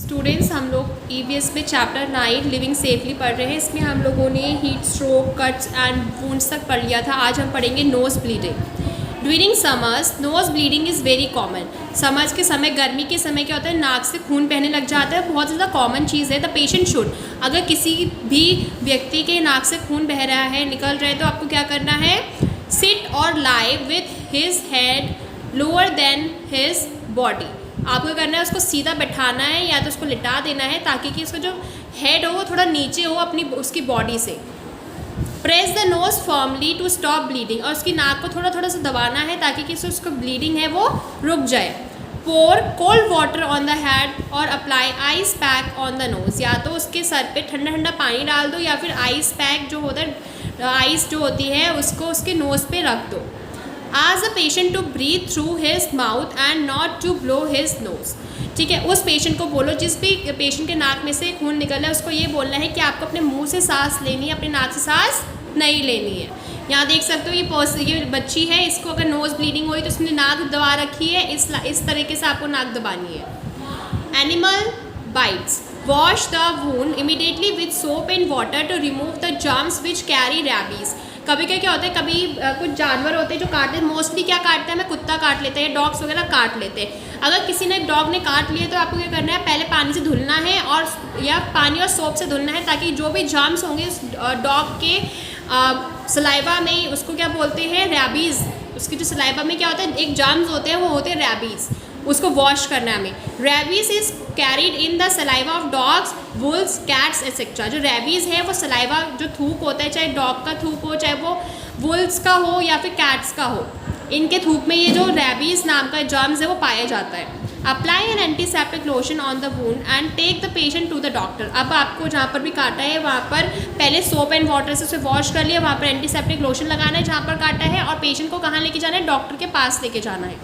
Students, हम लोग EVS में चैप्टर 9 लिविंग सेफली पढ़ रहे हैं। इसमें हम लोगों ने heat stroke, cuts and wounds तक पढ़ लिया था। आज हम पढ़ेंगे nose bleeding. During summers nose bleeding is very common. Summers के समय, गर्मी के समय क्या होता है, नाक से खून बहने लग जाता है। बहुत ज़्यादा कॉमन चीज़ है। द पेशेंट शुड, अगर किसी भी व्यक्ति के नाक से खून बह रहा है, निकल रहा है, तो आपको क्या करना है, सिट और lie with his head lower than his body. आपको करना है, उसको सीधा बैठाना है या तो उसको लिटा देना है ताकि कि उसका जो हेड हो वो थोड़ा नीचे हो अपनी उसकी बॉडी से। Press the nose firmly to stop bleeding, और उसकी नाक को थोड़ा थोड़ा सा दबाना है ताकि कि उसको ब्लीडिंग है वो रुक जाए। Pour cold water on the head और apply ice pack on the nose, या तो उसके सर पे ठंडा ठंडा पानी डाल दो या फिर आइस पैक जो होता है, आइस जो होती है उसको उसके नोज़ पे रख दो। Ask the patient to breathe through his mouth and not to blow his nose। ठीक है, उस पेशेंट को बोलो, जिस भी पेशेंट के नाक में से खून निकल रहा है उसको ये बोलना है कि आपको अपने मुंह से सांस लेनी है, अपने नाक से सांस नहीं लेनी है। यहाँ देख सकते हो ये बच्ची है, इसको अगर नोज़ ब्लीडिंग हुई तो उसने नाक दबा रखी है, इस तरीके से आपको नाक दबानी है। Animal bites, wash the wound immediately with soap and water to remove the germs which carry rabies. कभी क्या होता है, कभी कुछ जानवर होते हैं जो काटते हैं। मोस्टली क्या काटते हैं, हमें कुत्ता काट लेते हैं, डॉग्स वगैरह काट लेते हैं। अगर किसी ने डॉग ने काट लिए तो आपको क्या करना है, पहले पानी से धुलना है और या पानी और सोप से धुलना है ताकि जो भी जर्म्स होंगे उस डॉग के सलाइवा में, उसको क्या बोलते हैं, रैबीज़। उसकी जो सलाइवा में क्या होता है, एक जर्म्स होते हैं, वो होते हैं रैबीज़। उसको वॉश करना है हमें। Rabies is carried in the saliva of dogs, Wolves, cats etcetera. जो रैबीज़ है वो सलाइवा जो थूक होता है, चाहे डॉग का थूक हो, चाहे वो वुल्स का हो या फिर कैट्स का हो, इनके थूक में ये जो रैबीज़ नाम का जर्म्स है वो पाया जाता है। Apply an antiseptic lotion on the wound and take the patient to the doctor. अब आपको जहाँ पर भी काटा है वहाँ पर पहले सोप एंड वाटर से उसे वॉश कर लिया, वहाँ पर एंटीसेप्टिक लोशन लगाना है जहाँ पर काटा है, और पेशेंट को कहाँ लेके जाना है, डॉक्टर के पास लेके जाना है।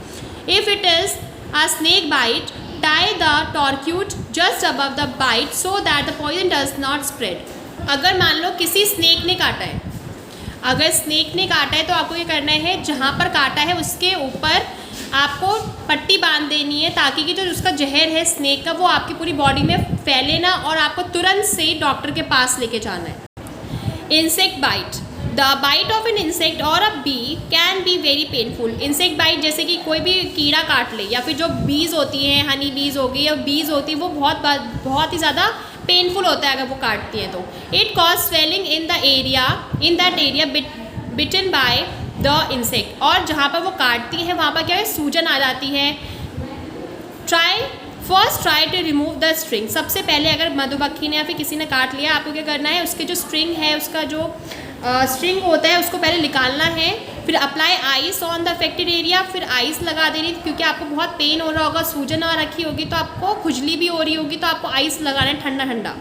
If it is a snake bite, tie the torqued just above the bite so that the poison does not spread। अगर मान लो किसी स्नेक ने काटा है, अगर स्नेक ने काटा है तो आपको ये करना है, जहाँ पर काटा है उसके ऊपर आपको पट्टी बांध देनी है ताकि कि जो उसका जहर है स्नेक का वो आपकी पूरी बॉडी में फैले ना, और आपको तुरंत से डॉक्टर के पास लेके जाना है। Insect bite, the bite of an insect और a bee can be very painful. Insect bite जैसे कि कोई भी कीड़ा काट ले, या फिर जो बीज होती हैं, हनी बीज हो गई या बीज होती है, वो बहुत ही ज़्यादा पेनफुल होता है अगर वो काटती हैं तो। It cause swelling in that area bitten by the insect, और जहाँ पर वो काटती हैं वहाँ पर क्या है, सूजन आ जाती है। Try to remove the string. सबसे पहले अगर मधुमक्खी ने या फिर किसी ने काट लिया, आपको क्या करना है, उसके जो स्ट्रिंग है, उसका जो स्ट्रिंग होता है उसको पहले निकालना है। फिर apply ice on the affected area, फिर आइस लगा देनी, क्योंकि आपको बहुत पेन हो रहा होगा, सूजन आ रखी होगी तो आपको खुजली भी हो रही होगी, तो आपको आइस लगाना है ठंडा ठंडा।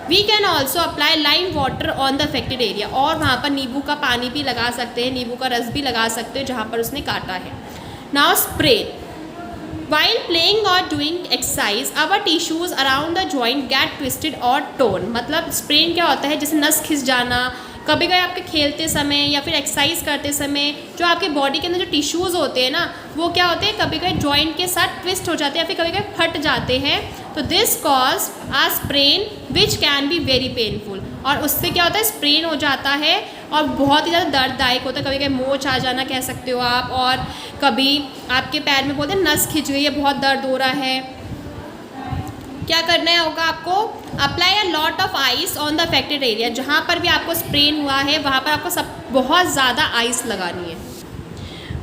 We can also apply lime water on the affected area, और वहाँ पर नींबू का पानी भी लगा सकते हैं, नींबू का रस भी लगा सकते हैं जहाँ पर उसने काटा है। Now spray, while playing or doing exercise our tissues around the joint get twisted or torn। मतलब स्प्रेन क्या होता है, जैसे नस खिंच जाना, कभी कभी आपके खेलते समय या फिर एक्सरसाइज करते समय जो आपके बॉडी के अंदर जो टिश्यूज़ होते हैं ना, वो क्या होते हैं, कभी कभी जॉइंट के साथ ट्विस्ट हो जाते हैं या फिर कभी कभी फट जाते हैं, तो this cause a sprain which can be very painful. और उससे क्या होता है, स्प्रेन हो जाता है और बहुत ही ज़्यादा दर्ददायक होता है। कभी कभी मोच आ जाना कह सकते हो आप, और कभी आपके पैर में बोलते हैं नस खिंच गई है, बहुत दर्द हो रहा है। क्या करना है होगा आपको, apply a lot of ice on the affected area. जहाँ पर भी आपको स्प्रेन हुआ है वहाँ पर आपको बहुत ज़्यादा आइस लगानी है,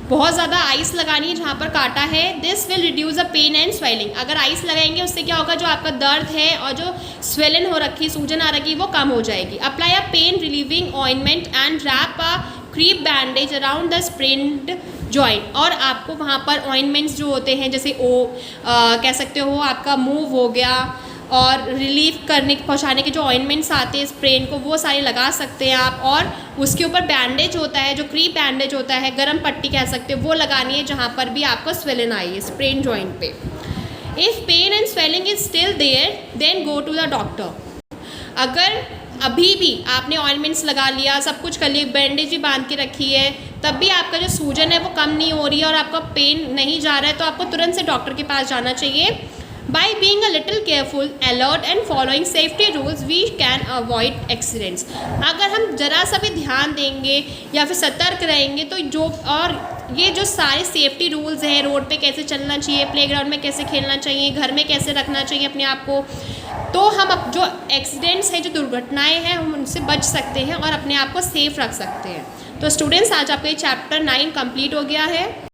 बहुत ज़्यादा आइस लगानी है जहाँ पर काटा है। This will reduce the pain and swelling. अगर आइस लगाएंगे उससे क्या होगा, जो आपका दर्द है और जो स्वेलन हो रखी, सूजन आ रखी, वो कम हो जाएगी। Apply a pain relieving ointment and wrap a crepe bandage around the sprained joint. और आपको वहाँ पर ऑइंटमेंट्स जो होते हैं, जैसे कह सकते हो आपका मूव हो गया, और रिलीफ करने पहुँचाने के जो ऑइंटमेंट्स आते हैं स्प्रेन को, वो सारे लगा सकते हैं आप। और उसके ऊपर बैंडेज होता है, जो क्रीप बैंडेज होता है, गरम पट्टी कह सकते हो, वो लगानी है जहाँ पर भी आपको स्वेलन आई है स्प्रेन जॉइंट पे। If pain and swelling is still there then go to the doctor. अगर अभी भी आपने ऑइंटमेंट्स लगा लिया, सब कुछ कर लिया, बैंडेज भी बांध के रखी है, तब भी आपका जो सूजन है वो कम नहीं हो रही है और आपका पेन नहीं जा रहा है, तो आपको तुरंत से डॉक्टर के पास जाना चाहिए। By being a little careful, alert and following safety rules we can avoid accidents. अगर हम ज़रा सा भी ध्यान देंगे या फिर सतर्क रहेंगे तो ये जो सारे सेफ्टी रूल्स हैं, रोड पे कैसे चलना चाहिए, प्लेग्राउंड में कैसे खेलना चाहिए, घर में कैसे रखना चाहिए अपने आप को, तो हम जो एक्सीडेंट्स हैं, जो दुर्घटनाएं हैं, हम उनसे बच सकते हैं और अपने आप को सेफ रख सकते हैं। तो स्टूडेंट्स, आज आपका ये चैप्टर 9 कंप्लीट हो गया है।